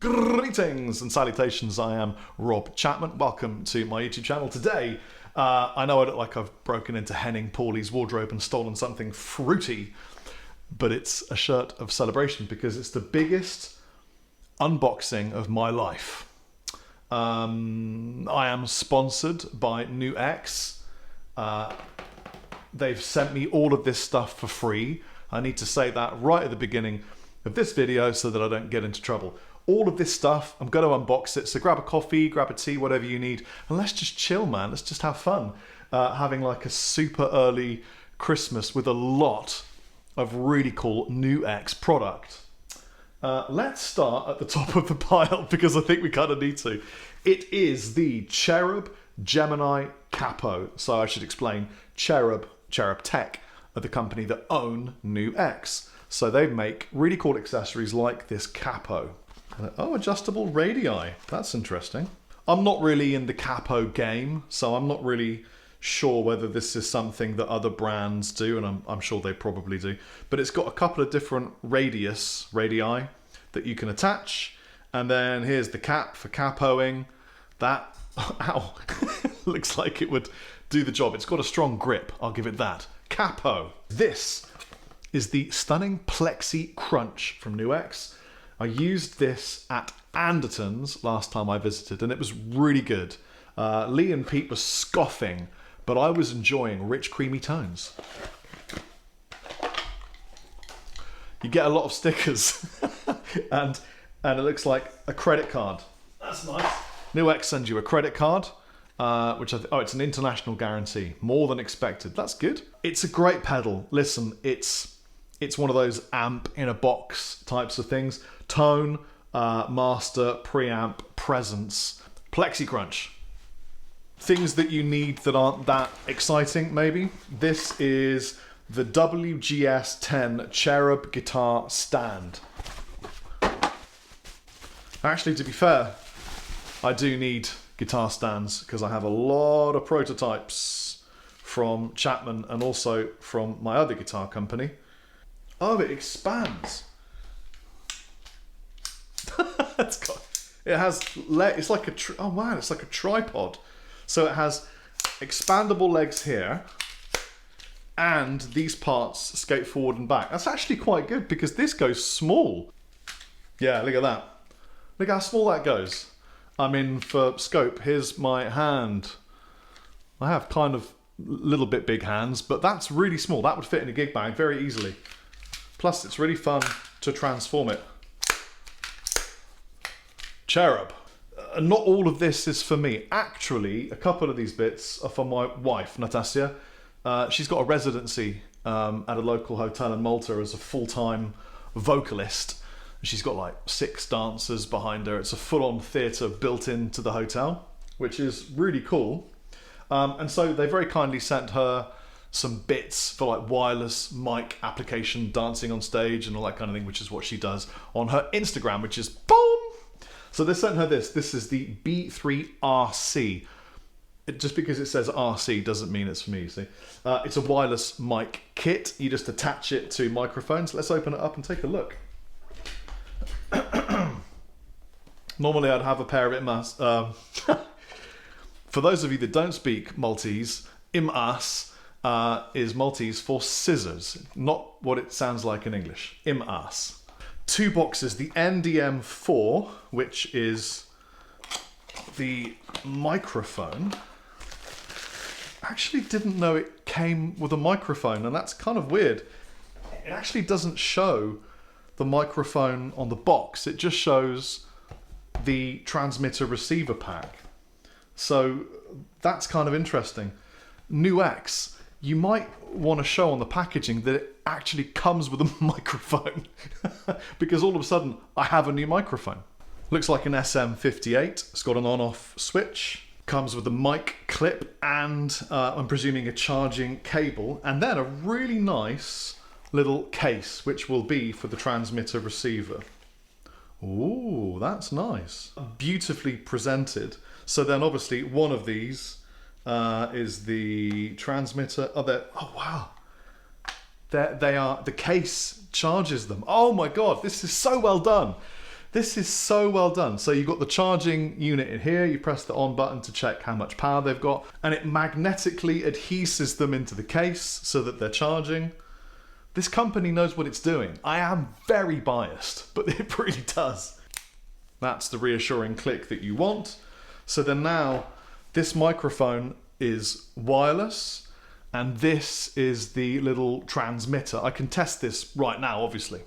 Greetings and salutations, I am Rob Chapman. Welcome to my YouTube channel. Today, I know I look like I've broken into Henning Pauli's wardrobe and stolen something fruity, but it's a shirt of celebration because it's the biggest unboxing of my life. I am sponsored by NUX. They've sent me all of this stuff for free. I need to say that right at the beginning of this video so that I don't get into trouble. All of this stuff, I'm going to unbox it, so grab a coffee, grab a tea, whatever you need, and let's just chill, man. Let's just have fun. Having like a super early Christmas with a lot of really cool NUX product. Let's start at the top of the pile because I think we kind of need to. It is the Cherub Gemini Capo. So I should explain, Cherub Tech are the company that own NUX. So they make really cool accessories like this capo. Oh, adjustable radii. That's interesting. I'm not really in the capo game, so I'm not really sure whether this is something that other brands do, and I'm sure they probably do. But it's got a couple of different radii that you can attach. And then here's the cap for capoing. That, ow, looks like it would do the job. It's got a strong grip, I'll give it that. Capo. This is the stunning Plexi Crunch from NUX. I used this at Andertons last time I visited, and it was really good. Lee and Pete were scoffing, but I was enjoying rich, creamy tones. You get a lot of stickers, and it looks like a credit card. That's nice. NUX sends you a credit card, which it's an international guarantee, more than expected. That's good. It's a great pedal. Listen, it's one of those amp in a box types of things. Tone, master, preamp, presence, Plexi Crunch. Things that you need that aren't that exciting, maybe. This is the WGS-10 Cherub guitar stand. Actually, to be fair, I do need guitar stands because I have a lot of prototypes from Chapman and also from my other guitar company. Oh, it expands. It's like oh man, it's like a tripod. So it has expandable legs here, and these parts skate forward and back. That's actually quite good because this goes small. Yeah, look at that. Look how small that goes. I mean, for scope, here's my hand. I have kind of little bit big hands, but that's really small. That would fit in a gig bag very easily. Plus, it's really fun to transform it. Cherub. Not all of this is for me. Actually, a couple of these bits are for my wife, Natasha. She's got a residency at a local hotel in Malta as a full-time vocalist. She's got like 6 dancers behind her. It's a full-on theatre built into the hotel, which is really cool. And so they very kindly sent her some bits for like wireless mic application, dancing on stage and all that kind of thing, which is what she does on her Instagram, which is boom. So they sent her this. This is the B3RC. Just because it says RC doesn't mean it's for me, you see. It's a wireless mic kit. You just attach it to microphones. Let's open it up and take a look. Normally I'd have a pair of IMAS. For those of you that don't speak Maltese, IMAS is Maltese for scissors, not what it sounds like in English. IMAS. 2 boxes, the NDM4, which is the microphone. I actually didn't know it came with a microphone, and that's kind of weird. It actually doesn't show the microphone on the box. It just shows the transmitter receiver pack. So that's kind of interesting. NUX, you might want to show on the packaging that it actually comes with a microphone because all of a sudden I have a new microphone. Looks like an SM58. It's got an on-off switch, comes with a mic clip and I'm presuming a charging cable, and then a really nice little case which will be for the transmitter receiver. Ooh, that's nice. Beautifully presented. So then obviously one of these is the transmitter. Oh wow. They are, the case charges them. Oh my God, this is so well done. This is so well done. So you've got the charging unit in here, you press the on button to check how much power they've got, and it magnetically adheses them into the case so that they're charging. This company knows what it's doing. I am very biased, but it really does. That's the reassuring click that you want. So then now, this microphone is wireless, and this is the little transmitter. I can test this right now, obviously.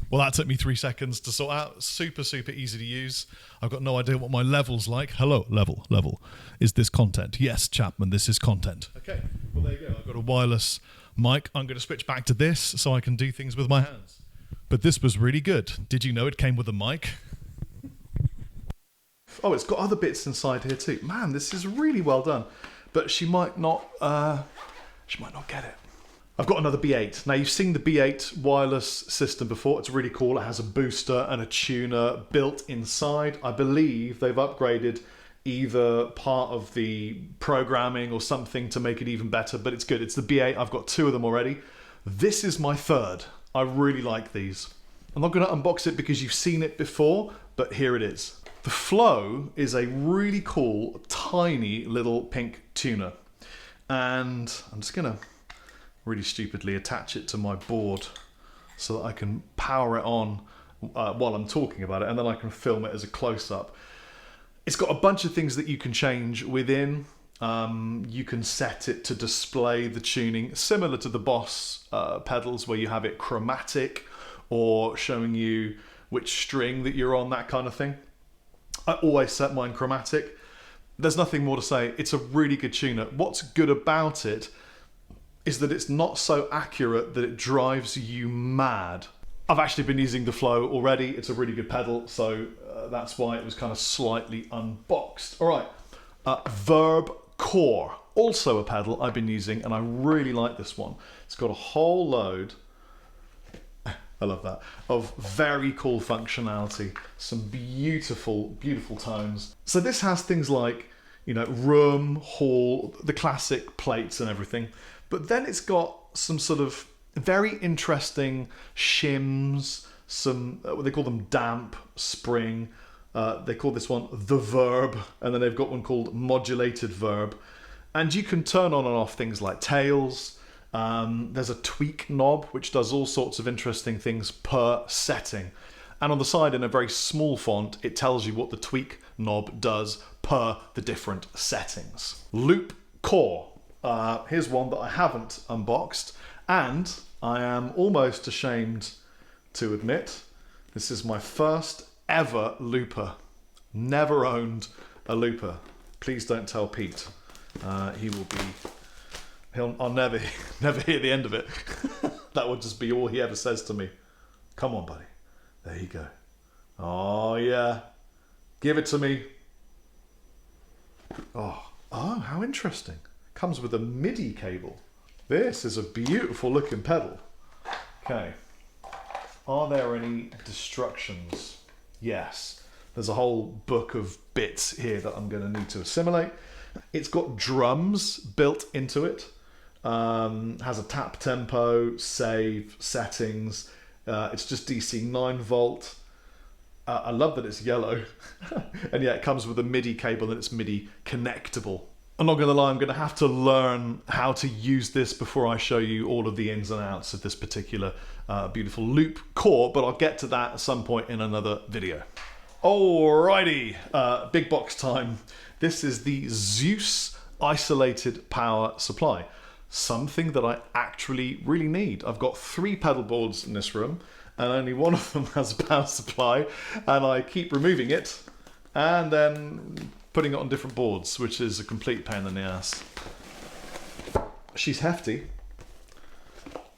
Well, that took me 3 seconds to sort out. Super, super easy to use. I've got no idea what my level's like. Hello, level. Is this content? Yes, Chapman, this is content. Okay, well, there you go. I've got a wireless mic. I'm going to switch back to this so I can do things with my hands. But this was really good. Did you know it came with a mic? Oh, it's got other bits inside here too. Man, this is really well done. But she might not get it. I've got another B8. Now, you've seen the B8 wireless system before. It's really cool. It has a booster and a tuner built inside. I believe they've upgraded either part of the programming or something to make it even better, but it's good. It's the B8. I've got 2 of them already. This is my 3rd. I really like these. I'm not going to unbox it because you've seen it before, but here it is. The Flow is a really cool, tiny little pink tuner. And I'm just going to really stupidly attach it to my board so that I can power it on while I'm talking about it, and then I can film it as a close-up. It's got a bunch of things that you can change within. You can set it to display the tuning, similar to the Boss pedals where you have it chromatic or showing you which string that you're on, that kind of thing. I always set mine chromatic. There's nothing more to say. It's a really good tuner. What's good about it is that it's not so accurate that it drives you mad. I've actually been using the Flow already. It's a really good pedal, so that's why it was kind of slightly unboxed. All right, Verb Core, also a pedal I've been using, and I really like this one. It's got a whole load, I love that, of very cool functionality, some beautiful, beautiful tones. So this has things like, you know, room, hall, the classic plates and everything, but then it's got some sort of very interesting shims, some, what they call them, damp, spring. They call this one the Verb, and then they've got one called modulated Verb. And you can turn on and off things like tails. There's a tweak knob, which does all sorts of interesting things per setting. And on the side, in a very small font, it tells you what the tweak knob does per the different settings. Loop Core. Here's one that I haven't unboxed, and I am almost ashamed to admit this is my first ever looper. Never owned a looper. Please don't tell Pete. I'll never hear the end of it. That would just be all he ever says to me. Come on, buddy. There you go. Oh yeah, give it to me. Oh, how interesting. Comes with a MIDI cable. This is a beautiful looking pedal. Okay. Are there any destructions? Yes. There's a whole book of bits here that I'm going to need to assimilate. It's got drums built into it. Has a tap tempo, save, settings. It's just DC 9 volt. I love that it's yellow. And yeah, it comes with a MIDI cable and it's MIDI connectable. I'm not going to lie, I'm going to have to learn how to use this before I show you all of the ins and outs of this particular beautiful loop core, but I'll get to that at some point in another video. Alrighty, big box time. This is the Zeus isolated power supply, something that I actually really need. I've got 3 pedal boards in this room, and only one of them has a power supply, and I keep removing it and then putting it on different boards, which is a complete pain in the ass. She's hefty.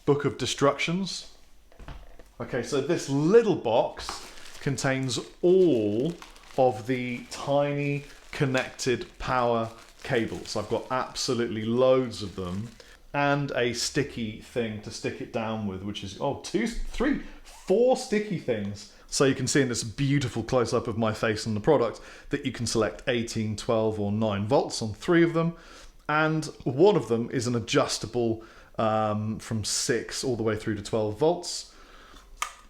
Book of Destructions. Okay, so this little box contains all of the tiny connected power cables. I've got absolutely loads of them, and a sticky thing to stick it down with, which is 4 sticky things. So you can see in this beautiful close-up of my face and the product that you can select 18, 12 or 9 volts on 3 of them, and one of them is an adjustable from 6 all the way through to 12 volts.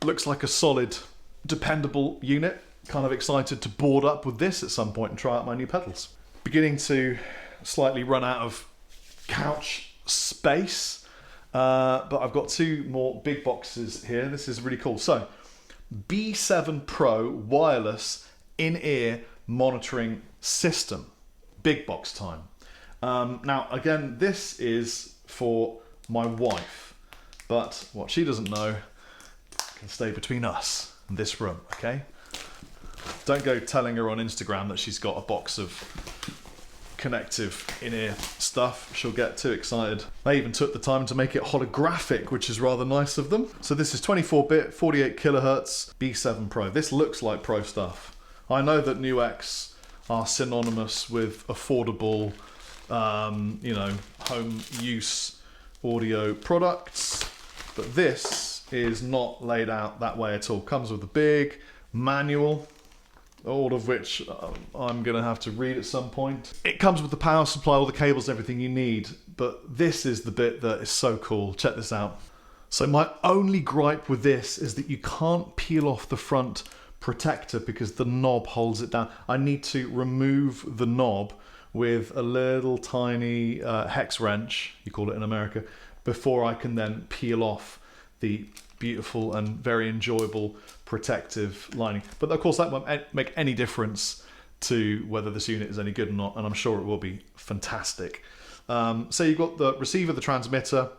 Looks like a solid dependable unit. Kind of excited to board up with this at some point and try out my new pedals. Beginning to slightly run out of couch space, but I've got two more big boxes here. This is really cool. So, B7 Pro wireless in-ear monitoring system. Big box time. Now, again, this is for my wife, but what she doesn't know can stay between us and this room, okay? Don't go telling her on Instagram that she's got a box of connective in-ear stuff. She'll get too excited. They even took the time to make it holographic, which is rather nice of them. So this is 24-bit, 48 kilohertz, B7 Pro. This looks like pro stuff. I know that NUX are synonymous with affordable, you know, home use audio products, but this is not laid out that way at all. Comes with a big manual, all of which I'm going to have to read at some point. It comes with the power supply, all the cables, everything you need, but this is the bit that is so cool. Check this out. So my only gripe with this is that you can't peel off the front protector because the knob holds it down. I need to remove the knob with a little tiny hex wrench, you call it in America, before I can then peel off the beautiful and very enjoyable protective lining. But of course that won't make any difference to whether this unit is any good or not, and I'm sure it will be fantastic. So you've got the receiver, the transmitter.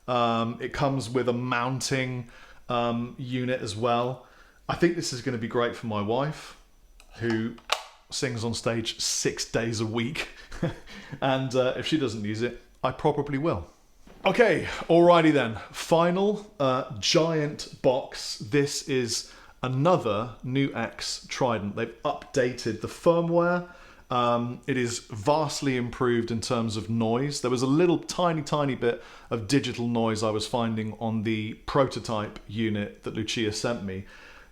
It comes with a mounting unit as well. I think this is going to be great for my wife, who sings on stage 6 days a week. And if she doesn't use it, I probably will. Okay, alrighty then. Final giant box. This is another NUX Trident. They've updated the firmware. It is vastly improved in terms of noise. There was a little tiny bit of digital noise I was finding on the prototype unit that Lucia sent me.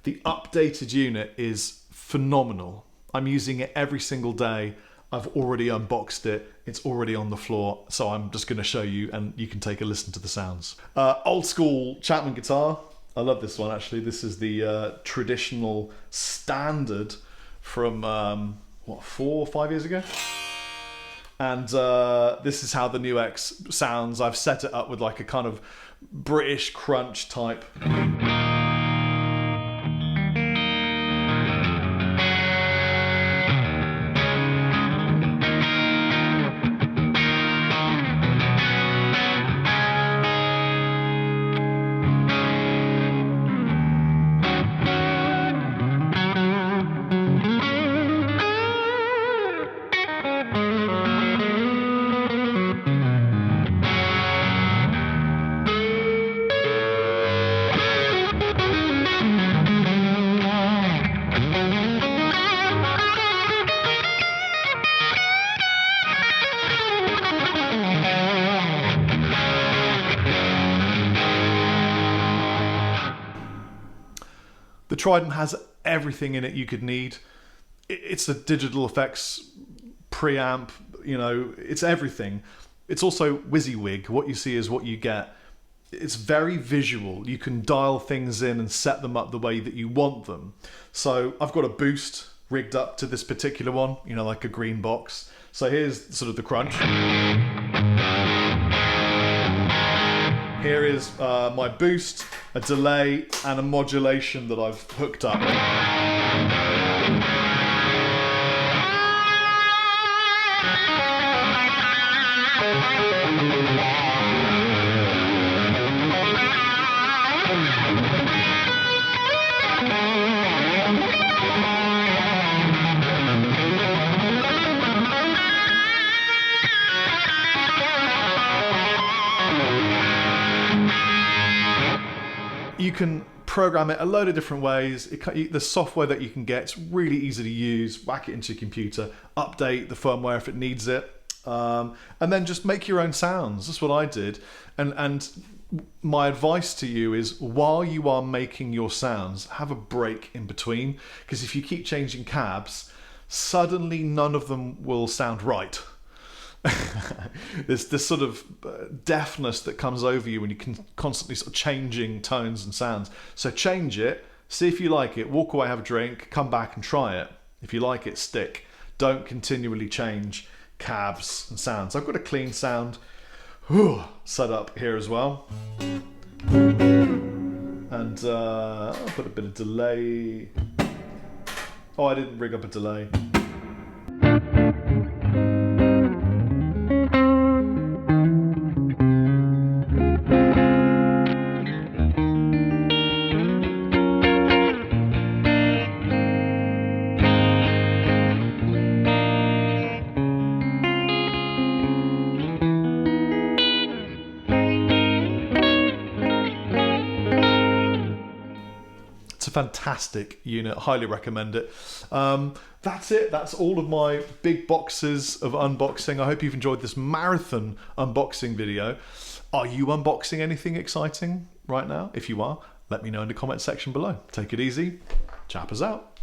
The updated unit is phenomenal. I'm using it every single day. I've already unboxed it. It's already on the floor. So I'm just going to show you and you can take a listen to the sounds. Old school Chapman guitar. I love this one actually. This is the traditional standard from, what, 4 or 5 years ago? And this is how the NUX sounds. I've set it up with like a kind of British crunch type. The Trident has everything in it you could need. It's a digital effects preamp, you know, it's everything. It's also WYSIWYG. What you see is what you get. It's very visual. You can dial things in and set them up the way that you want them. So I've got a boost rigged up to this particular one, you know, like a green box. So here's sort of the crunch. Here is my boost, a delay, and a modulation that I've hooked up. You can program it a load of different ways. The software that you can get, it's really easy to use. Whack it into your computer, update the firmware if it needs it, and then just make your own sounds. That's what I did. And my advice to you is, while you are making your sounds, have a break in between, because if you keep changing cabs, suddenly none of them will sound right. There's this sort of deafness that comes over you when you can constantly sort of changing tones and sounds. So change it, See if you like it, walk away, have a drink, come back and try it. If you like it, stick. Don't continually change cabs and sounds. I've got a clean sound set up here as well. And I'll put a bit of delay. Oh, I didn't rig up a delay. Fantastic unit, highly recommend it. That's it. That's all of my big boxes of unboxing. I hope you've enjoyed this marathon unboxing video. Are you unboxing anything exciting right now? If you are, let me know in the comment section below. Take it easy. Chappers out.